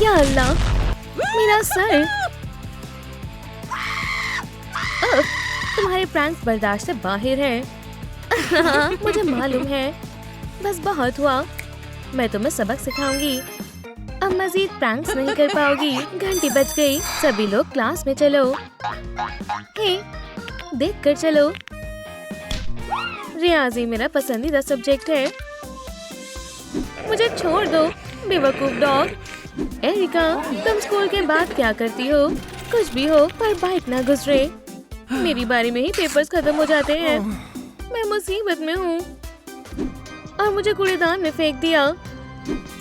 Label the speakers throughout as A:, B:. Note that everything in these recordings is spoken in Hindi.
A: या अल्लाह, मेरा सर। तुम्हारे प्रैंक्स बर्दाश्त से बाहर हैं। मुझे मालूम है। बस बहुत हुआ। मैं तुम्हें सबक सिखाऊंगी। अब मजीद प्रैंक्स नहीं कर पाओगी। घंटी बज गई। सभी लोग क्लास में चलो। हे, देख कर चलो। रियाजी मेरा पसंदीदा सब्जेक्ट है। मुझे छोड़ दो, बेवकूफ डॉग। एरिका, तुम स्कूल के बाद क्या करती हो? कुछ भी हो, पर बाइक ना गुजरे। मेरी बारी में ही पेपर्स खत्म हो जाते हैं। मैं मुसीबत में हूँ। और मुझे कूड़ेदान में फेंक दिया।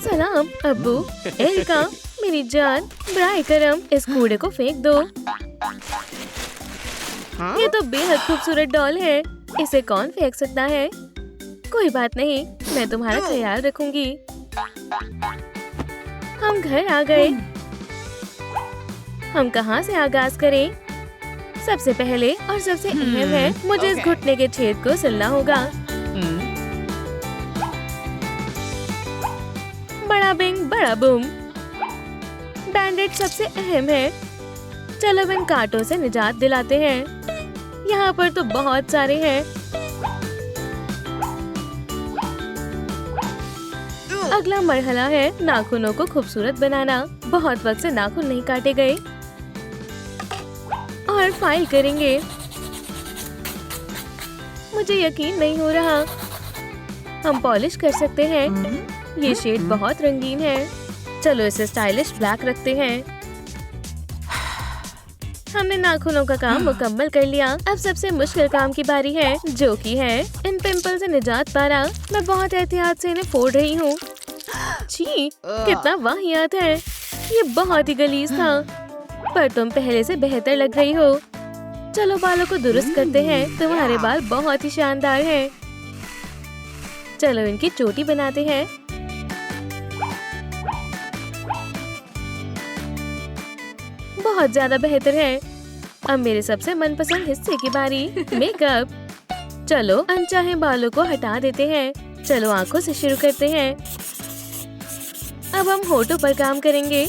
A: सलाम अब्बू। एरिका, मेरी जान, बराए करम इस कूड़े को फेंक दो। ये तो बेहद खूबसूरत डॉल है। इसे कौन फेंक सकता है? कोई बात नहीं, मैं तुम्हारा ख्याल रखूंगी। हम घर आ गए। हम कहाँ से आगाज करें? सबसे पहले और सबसे अहम है, मुझे इस घुटने के छेद को सिलना होगा। बड़ा बिंग बड़ा बूम। बैंडेज सबसे अहम है। चलो इन कांटों से निजात दिलाते हैं। यहाँ पर तो बहुत सारे हैं। अगला मरहला है नाखूनों को खूबसूरत बनाना। बहुत वक्त से नाखून नहीं काटे गए। और फाइल करेंगे। मुझे यकीन नहीं हो रहा। हम पॉलिश कर सकते हैं। ये शेड बहुत रंगीन है। चलो इसे स्टाइलिश ब्लैक रखते हैं। हमने नाखूनों का काम मुकम्मल कर लिया। अब सबसे मुश्किल काम की बारी है, जो कि है इन पिंपल से निजात पाना। मैं बहुत एहतियात से इन्हें फोड़ रही हूँ। छी, कितना वाहियात है। ये बहुत ही गलीज था। पर तुम पहले से बेहतर लग रही हो। चलो बालों को दुरुस्त करते हैं। तुम्हारे बाल बहुत ही शानदार हैं। चलो इनकी चोटी बनाते हैं। बहुत ज्यादा बेहतर है। अब मेरे सबसे मनपसंद हिस्से की बारी, मेकअप। चलो अनचाहे बालों को हटा देते हैं। चलो आंखों से शुरू करते हैं। अब हम होठों पर काम करेंगे।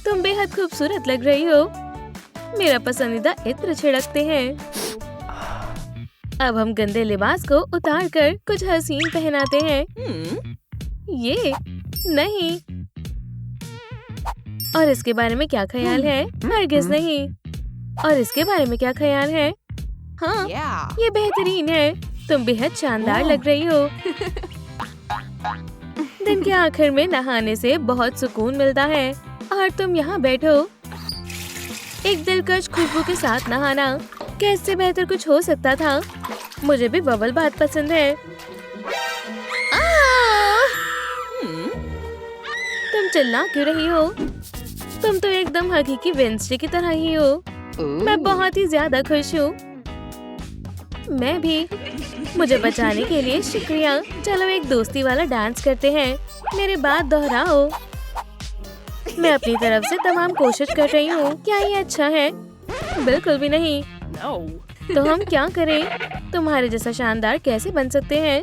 A: तुम बेहद खूबसूरत लग रही हो। मेरा पसंदीदा इत्र छिड़कते हैं। अब हम गंदे लिबास को उतार कर कुछ हसीन पहनाते हैं। ये नहीं। और इसके बारे में क्या ख्याल है? हरगिज़ नहीं। और इसके बारे में क्या ख्याल है? हाँ, ये बेहतरीन है। तुम बेहद शानदार लग रही हो। दिन के आखिर में नहाने से बहुत सुकून मिलता है। और तुम यहाँ बैठो। एक दिलकश खुशबू के साथ नहाना। क्या इससे बेहतर कुछ हो सकता था? मुझे भी बबल बाथ पसंद है। तुम चिल्ला क्यों रही हो? तुम तो एकदम हकीकी वेडनेसडे की तरह ही हो। मैं बहुत ही ज्यादा खुश हूँ। मैं भी। मुझे बचाने के लिए शुक्रिया। चलो एक दोस्ती वाला डांस करते हैं। मेरे बात दोहराओ। मैं अपनी तरफ से तमाम कोशिश कर रही हूँ। क्या ये अच्छा है? बिल्कुल भी नहीं। तो हम क्या करें? तुम्हारे जैसा शानदार कैसे बन सकते हैं?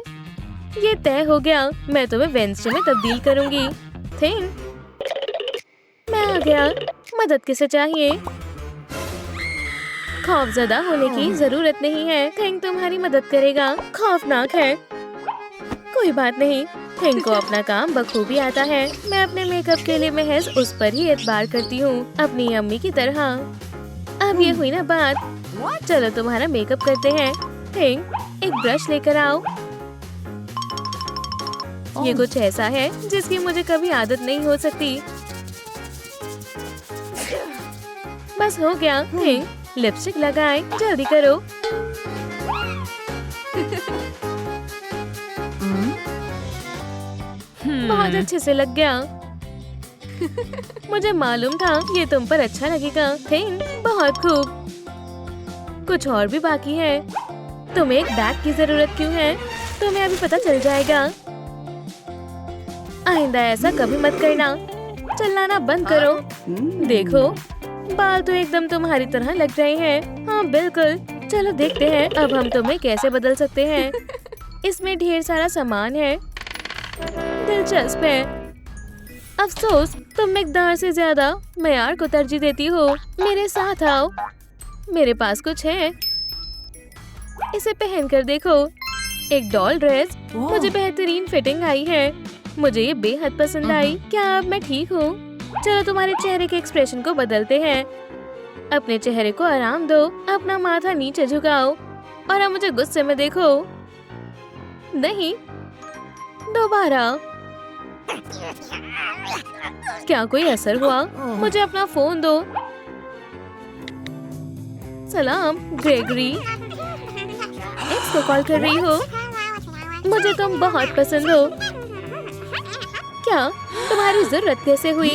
A: ये तय हो गया। मैं तुम्हें वेडनेसडे में तब्दील करूंगी। थिंग, मैं आ गया। मदद किसे चाहिए? खौफजदा होने की जरूरत नहीं है। थिंग तुम्हारी मदद करेगा। खौफनाक है। कोई बात नहीं। थिंग को अपना काम बखूबी आता है। मैं अपने मेकअप के लिए महज उस पर ही एतबार करती हूँ, अपनी अम्मी की तरह। अब ये हुई ना बात। चलो तुम्हारा मेकअप करते हैं। थिंग, एक ब्रश लेकर आओ। ये कुछ ऐसा है जिसकी मुझे कभी आदत नहीं हो सकती। बस हो गया। थिंग, लिपस्टिक लगाए। जल्दी करो। बहुत अच्छे से लग गया। मुझे मालूम था ये तुम पर अच्छा लगेगा। थिंग, बहुत खूब। कुछ और भी बाकी है। तुम्हें एक बैग की जरूरत क्यों है? तुम्हें अभी पता चल जाएगा। आइंदा ऐसा कभी मत करना। चिल्लाना बंद करो। देखो, बाल तो एकदम तुम्हारी तरह लग रहे हैं। हाँ बिल्कुल। चलो देखते हैं अब हम तुम्हें कैसे बदल सकते हैं। इसमें ढेर सारा सामान है। दिलचस्प है। अफसोस, तुम मिकदार से ज्यादा मयार को तरजीह देती हो। मेरे साथ आओ, मेरे पास कुछ है, इसे पहन कर देखो। एक डॉल ड्रेस, मुझे बेहतरीन फिटिंग आई है। मुझे ये बेहद पसंद आई। क्या अब मैं ठीक हूँ? चलो तुम्हारे चेहरे के एक्सप्रेशन को बदलते हैं। अपने चेहरे को आराम दो, अपना माथा नीचे झुकाओ और अब मुझे गुस्से में देखो। नहीं, दोबारा। क्या कोई असर हुआ? मुझे अपना फोन दो। सलाम ग्रेगरी, एक्स को कॉल कर रही हो? मुझे तुम बहुत पसंद हो। क्या तुम्हारी जरूरत कैसे हुई?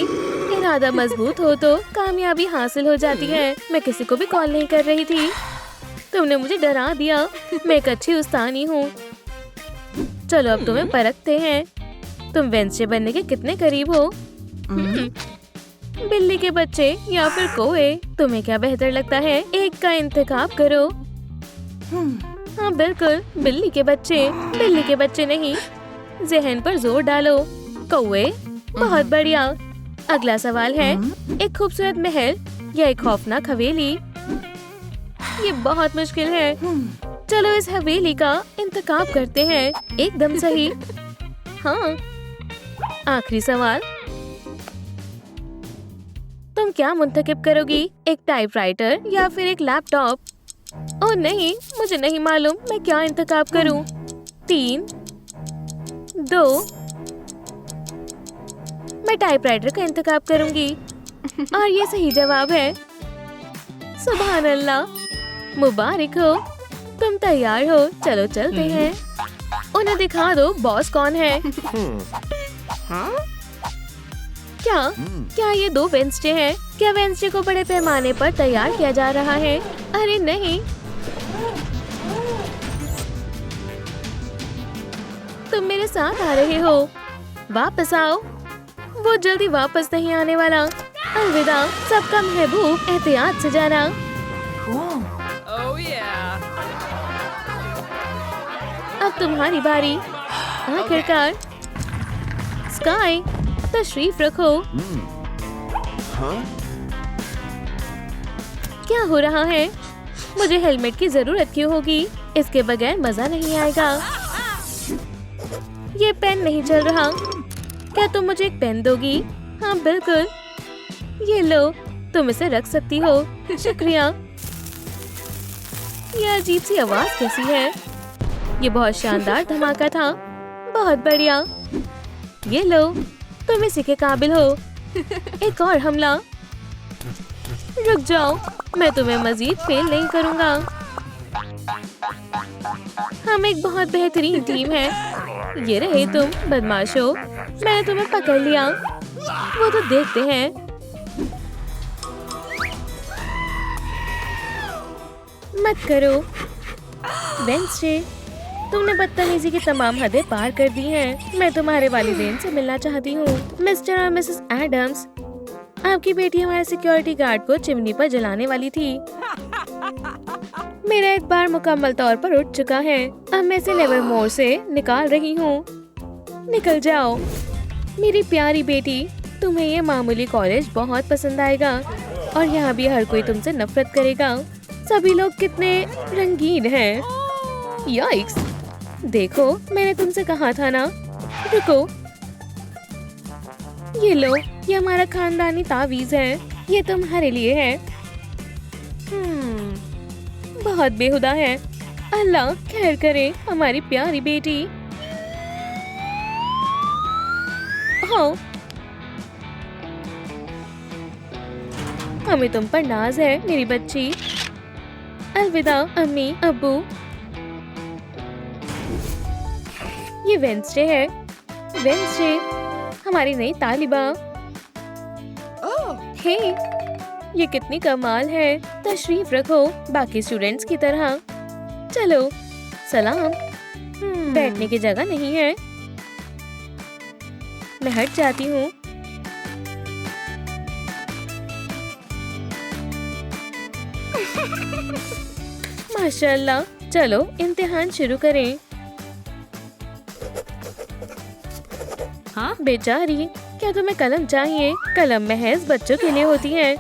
A: इरादा मजबूत हो तो कामयाबी हासिल हो जाती है। मैं किसी को भी कॉल नहीं कर रही थी। तुमने मुझे डरा दिया। मैं एक अच्छी उस्तानी हूँ। चलो अब तुम्हें परखते हैं। तुम वेंसडे बनने के कितने करीब हो? बिल्ली के बच्चे या फिर कोए? तुम्हें क्या बेहतर लगता है? एक का इंतखाब करो। हाँ बिल्कुल, बिल्ली के बच्चे। बिल्ली के बच्चे नहीं, जहन पर जोर डालो। कौवे, बहुत बढ़िया। अगला सवाल है, एक खूबसूरत महल या एक खौफनाक हवेली? ये बहुत मुश्किल है। चलो इस हवेली का इंतखाब करते हैं। एकदम सही। हाँ, आखिरी सवाल, तुम क्या मुंतखब करोगी? एक टाइपराइटर या फिर एक लैपटॉप? ओह नहीं, मुझे नहीं मालूम मैं क्या इंतखाब करूं। 3, 2, मैं टाइपराइटर का इंतखाब करूंगी और ये सही जवाब है। सुभान अल्लाह, मुबारक हो, तुम तैयार हो। चलो चलते हैं। उन्हें दिखा दो बॉस कौन है। क्या ये 2 वेंसडे हैं? क्या वेंसडे को बड़े पैमाने पर तैयार किया जा रहा है? अरे नहीं, तुम मेरे साथ आ रहे हो। वापस आओ, वो जल्दी वापस नहीं आने वाला। अलविदा, सबका महबूब, एहतियात से जाना। अब तुम्हारी बारी। आखिरकार। स्काई, तशरीफ रखो। क्या हो रहा है? मुझे हेलमेट की जरूरत क्यों होगी? इसके बगैर मजा नहीं आएगा। ये पेन नहीं चल रहा। क्या तुम मुझे एक पेन दोगी? हाँ बिल्कुल, ये लो, तुम इसे रख सकती हो। शुक्रिया। ये अजीब सी आवाज कैसी है? ये बहुत शानदार धमाका था। बहुत बढ़िया। ये लो, तुम इसी के काबिल हो। एक और हमला। रुक जाओ, मैं तुम्हें मजीद फेल नहीं करूंगा। हम एक बहुत बेहतरीन टीम है। ये रहे तुम बदमाशो, मैंने तुम्हें पकड़ लिया। वो तो देखते हैं। मत करो वेंसडे, तुमने बदतमीजी की तमाम हदें पार कर दी हैं। मैं तुम्हारे वालिदैन से मिलना चाहती हूँ। मिस्टर और मिसेस एडम्स, आपकी बेटी हमारे सिक्योरिटी गार्ड को चिमनी पर जलाने वाली थी। मेरा एक बार मुकम्मल तौर पर उठ चुका है। अब मैं इसे नेवरमोर से निकाल रही हूँ। निकल जाओ मेरी प्यारी बेटी, तुम्हें ये मामूली कॉलेज बहुत पसंद आएगा और यहाँ भी हर कोई तुमसे नफरत करेगा। सभी लोग कितने रंगीन हैं। याइक्स, देखो मैंने तुमसे कहा था ना। रुको, ये लो, ये हमारा खानदानी तावीज है। ये तुम्हारे लिए है। बहुत बेहुदा है। अल्लाह खैर करे हमारी प्यारी बेटी। हाँ, हमें तुम पर नाज है मेरी बच्ची। अलविदा अम्मी अब्बू। ये वेंसडे है। वेंसडे, हमारी नई तालिबा। हे, ये कितनी कमाल है। तशरीफ रखो बाकी स्टूडेंट्स की तरह। चलो सलाम। बैठने की जगह नहीं है। मैं हट जाती हूँ। माशाल्लाह, चलो इम्तिहान शुरू करें। हाँ? बेचारी, क्या तुम्हें कलम चाहिए? कलम महज बच्चों के लिए होती है।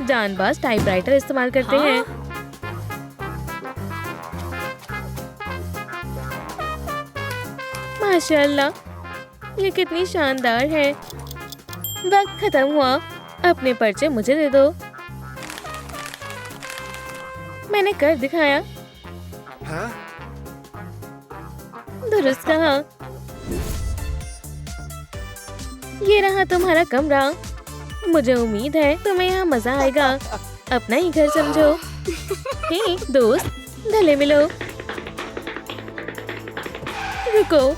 A: जानबाज टाइपराइटर इस्तेमाल करते हैं। माशाल्लाह, ये कितनी शानदार है। वक्त खत्म हुआ। अपने पर्चे मुझे दे दो। मैंने कर दिखाया। दुरुस्त कहा। ये रहा तुम्हारा कमरा। मुझे उम्मीद है तुम्हें यहाँ मजा आएगा। अपना ही घर समझो। हे दोस्त, गले मिलो। रुको,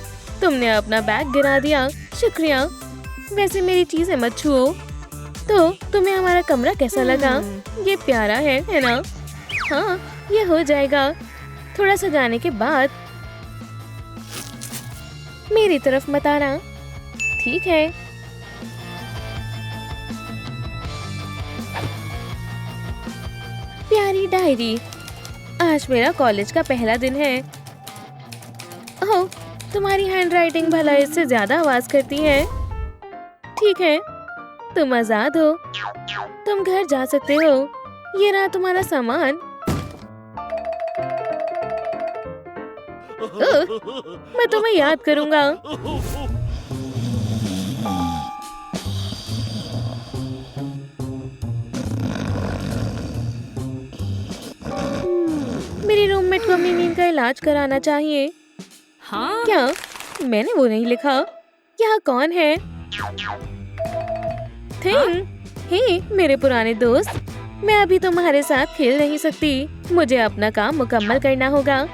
A: तुमने अपना बैग गिरा दिया। शुक्रिया। वैसे मेरी चीजें मत छुओ। तो तुम्हें हमारा कमरा कैसा लगा? ये प्यारा है ना? हाँ, ये हो जाएगा। थोड़ा सजाने के बाद। मेरी तरफ मत आना। ठीक है। प्यारी डायरी। आज मेरा कॉलेज का पहला दिन है। ओह, तुम्हारी हैंडराइटिंग भला इससे ज्यादा आवाज करती है। ठीक है, तुम आजाद हो। तुम घर जा सकते हो। ये रहा तुम्हारा सामान। मैं तुम्हें याद करूंगा। मेरी रूममेट को अपनी नींद का इलाज कराना चाहिए। हाँ? क्या? मैंने वो नहीं लिखा। यहाँ कौन है? थिंग। हे मेरे पुराने दोस्त, मैं अभी तुम्हारे साथ खेल नहीं सकती। मुझे अपना काम मुकम्मल करना होगा।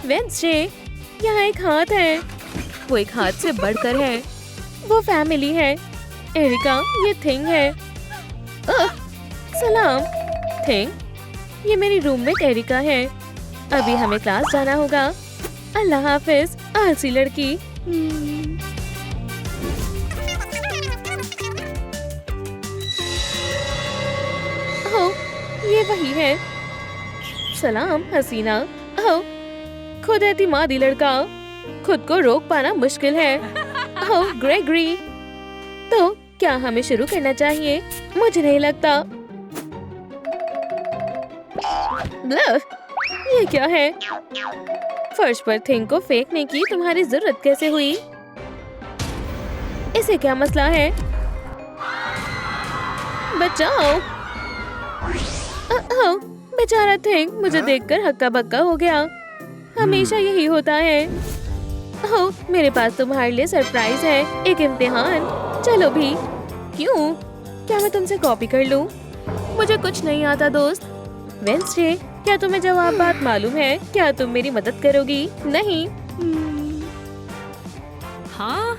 A: वेंसडे, यहाँ एक हाथ है। वो एक हाथ से बढ़कर है। वो फैमिली है। एरिका, ये थिंग है। सलाम थिंग, ये मेरी रूममेट एरिका है। अभी हमें क्लास जाना होगा। अल्लाह हाफिज, आलसी लड़की। ओह, ये वही है। सलाम हसीना। ओह, खुद एतिमादी लड़का। खुद को रोक पाना मुश्किल है। ओह ग्रेगरी, तो क्या हमें शुरू करना चाहिए? मुझे नहीं लगता। ये क्या है? फर्श पर थिंग को फेंकने की तुम्हारी जरूरत कैसे हुई? इसे क्या मसला है? बचाओ। बेचारा थिंग मुझे देखकर हक्का बक्का हो गया। हमेशा यही होता है। ओह, मेरे पास तुम्हारे लिए सरप्राइज है। एक इम्तिहान। चलो भी। क्यों? क्या मैं तुमसे कॉपी कर लूं? मुझे कुछ नहीं आता दोस्त। वेंसडे, क्या तुम्हें जवाब बात मालूम है? क्या तुम मेरी मदद करोगी? नहीं। हाँ?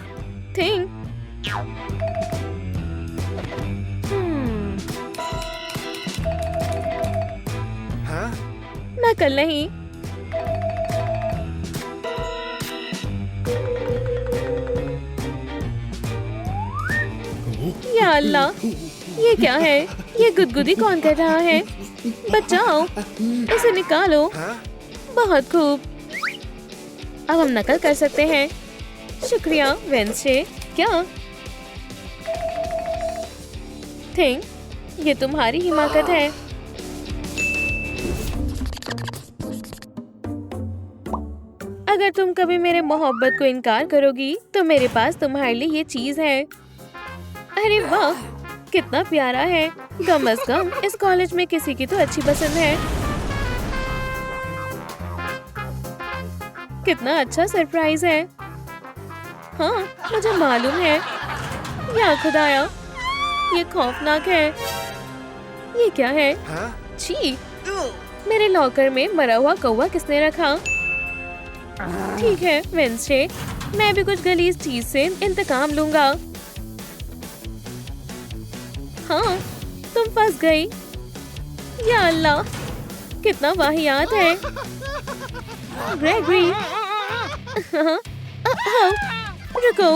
A: थिंग। नकल नहीं। या अल्लाह, ये क्या है? ये गुदगुदी कौन कर रहा है? बचाओ, इसे निकालो। बहुत खूब। अब हम नकल कर सकते हैं। शुक्रिया वेंसडे। क्या? थिंग, ये तुम्हारी हिमाकत है। अगर तुम कभी मेरे मोहब्बत को इनकार करोगी तो मेरे पास तुम्हारे लिए ये चीज है। अरे वाह, कितना प्यारा है। कम अज कम इस कॉलेज में किसी की तो अच्छी पसंद है। कितना अच्छा सरप्राइज है। हाँ, मुझे मालूम है। या खुदाया, ये खौफनाक है। ये क्या है? छी, मेरे लॉकर में मरा हुआ कौवा किसने रखा? ठीक है वेंसडे, मैं भी कुछ गलीज चीज से इंतकाम लूंगा। हाँ, तुम फंस गई। या अल्लाह, कितना वाहियात है। ग्रेगरी। रुको,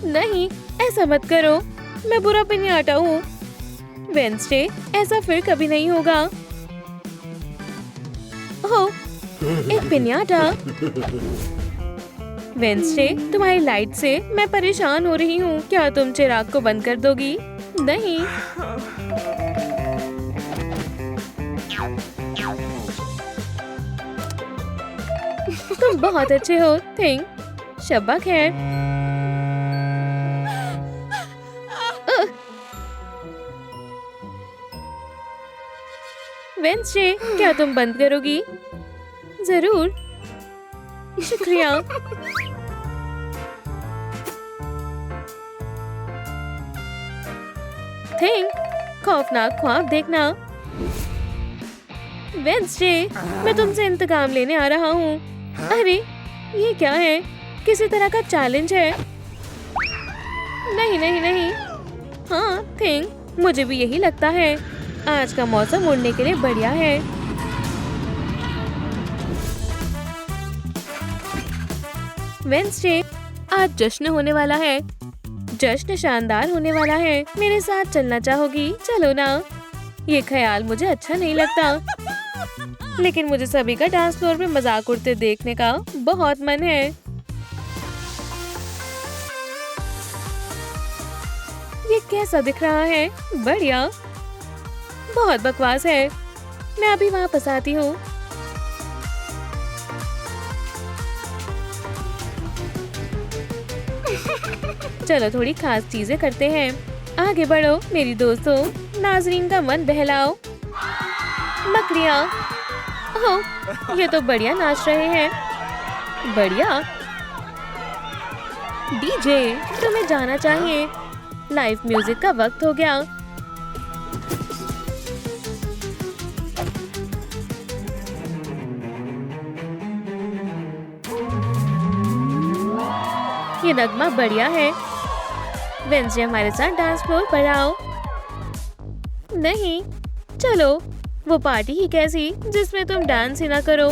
A: नहीं, ऐसा मत करो। मैं बुरा पिन्याटा हूँ। वेंसडे, ऐसा फिर कभी नहीं होगा। ओह, एक पिन्याटा। वेंसडे, तुम्हारी लाइट से मैं परेशान हो रही हूँ। क्या तुम चिराग को बंद कर दोगी? नहीं। तुम बहुत अच्छे हो, थिंक। शब्बा खैर। वेंसडे, क्या तुम बंद करोगी? जरूर। शुक्रिया। थिंक, खौफनाक ख्वाब देखना। वेंसडे, मैं तुमसे इंतकाम लेने आ रहा हूँ। अरे, ये क्या है? किसी तरह का चैलेंज है? नहीं नहीं नहीं। हाँ थिंक, मुझे भी यही लगता है। आज का मौसम उड़ने के लिए बढ़िया है। वेंसडे, आज जश्न होने वाला है। जश्न शानदार होने वाला है। मेरे साथ चलना चाहोगी? चलो ना। ये ख्याल मुझे अच्छा नहीं लगता, लेकिन मुझे सभी का डांस फ्लोर पे मजाक उड़ते देखने का बहुत मन है। ये कैसा दिख रहा है? बढ़िया। बहुत बकवास है। मैं अभी वापस आती हूँ। चलो थोड़ी खास चीजें करते हैं। आगे बढ़ो मेरी दोस्तों, नाजरीन का मन बहलाओ। मकड़ियाँ, ओह, ये तो बढ़िया नाच रहे हैं। बढ़िया। डीजे, तुम्हें जाना चाहिए। लाइव म्यूजिक का वक्त हो गया। ये नगमा बढ़िया है। वेंसडे, हमारे साथ डांस फ्लोर पर आओ। नहीं, चलो। वो पार्टी ही कैसी जिसमें तुम डांस ही ना करो।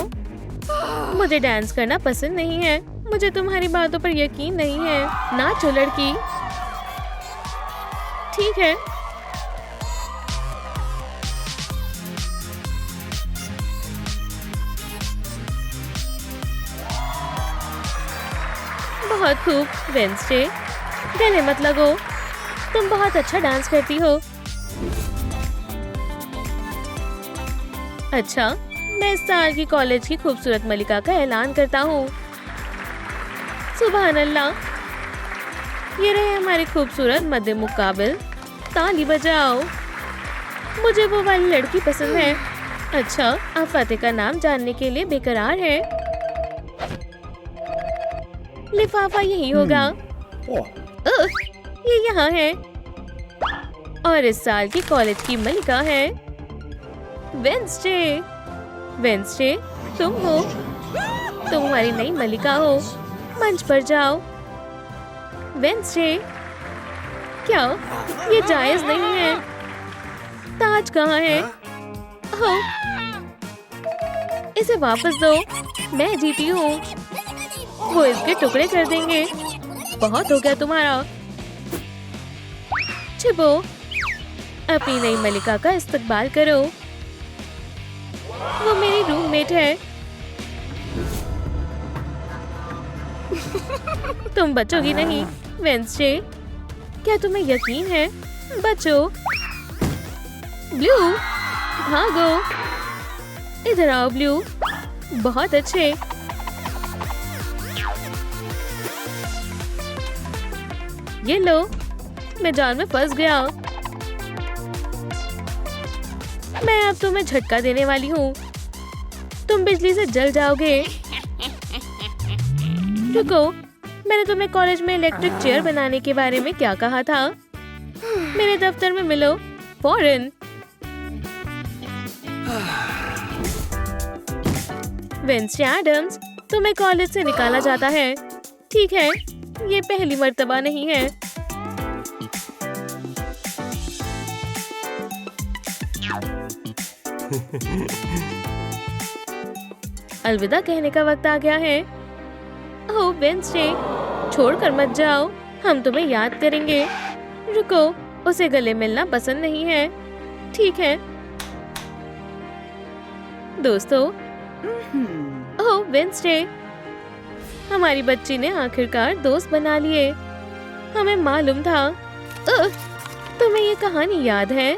A: मुझे डांस करना पसंद नहीं है। मुझे तुम्हारी बातों पर यकीन नहीं है। नाचो लड़की। ठीक है। बहुत खूब वेंसडे, गले मत लगो। तुम बहुत अच्छा डांस करती हो। अच्छा, मैं इस साल की कॉलेज की खूबसूरत मलिका का ऐलान करता हूँ। सुभान अल्लाह। ये रहे हमारे खूबसूरत मध्य मुकाबिल। ताली बजाओ। मुझे वो वाली लड़की पसंद है। अच्छा, आप फतेह का नाम जानने के लिए बेकरार है। लिफाफा यही होगा। ये यहाँ है और इस साल की कॉलेज की मलिका है वेंसडे। वेंसडे, तुम हो। तुम हमारी नई मलिका हो। मंच पर जाओ। वेंसडे, क्या ये जायज नहीं है? ताज कहाँ है? ओह, इसे वापस दो। मैं जीती हूँ। वो इसके टुकड़े कर देंगे। बहुत हो गया तुम्हारा। छिपो। अपनी नई मलिका का इस्तकबाल करो। वो मेरी रूममेट है। तुम बचोगी नहीं वेंसडे। क्या तुम्हें यकीन है? बचो। ब्लू, भागो। इधर आओ ब्लू। बहुत अच्छे। ये लो, मैं जाल में फंस गया। मैं अब तुम्हें झटका देने वाली हूँ। तुम बिजली से जल जाओगे। रुको, मैंने तुम्हें कॉलेज में इलेक्ट्रिक चेयर बनाने के बारे में क्या कहा था? मेरे दफ्तर में मिलो फौरन। वेंसडे एडम्स, तुम्हें कॉलेज से निकाला जाता है। ठीक है, ये पहली मर्तबा नहीं है। अलविदा कहने का वक्त आ गया है। ओह वेंसडे, छोड़कर मत जाओ। हम तुम्हें याद करेंगे। रुको, उसे गले मिलना पसंद नहीं है। ठीक है दोस्तों। ओह वेंसडे, हमारी बच्ची ने आखिरकार दोस्त बना लिए। हमें मालूम था। तुम्हें ये कहानी याद है?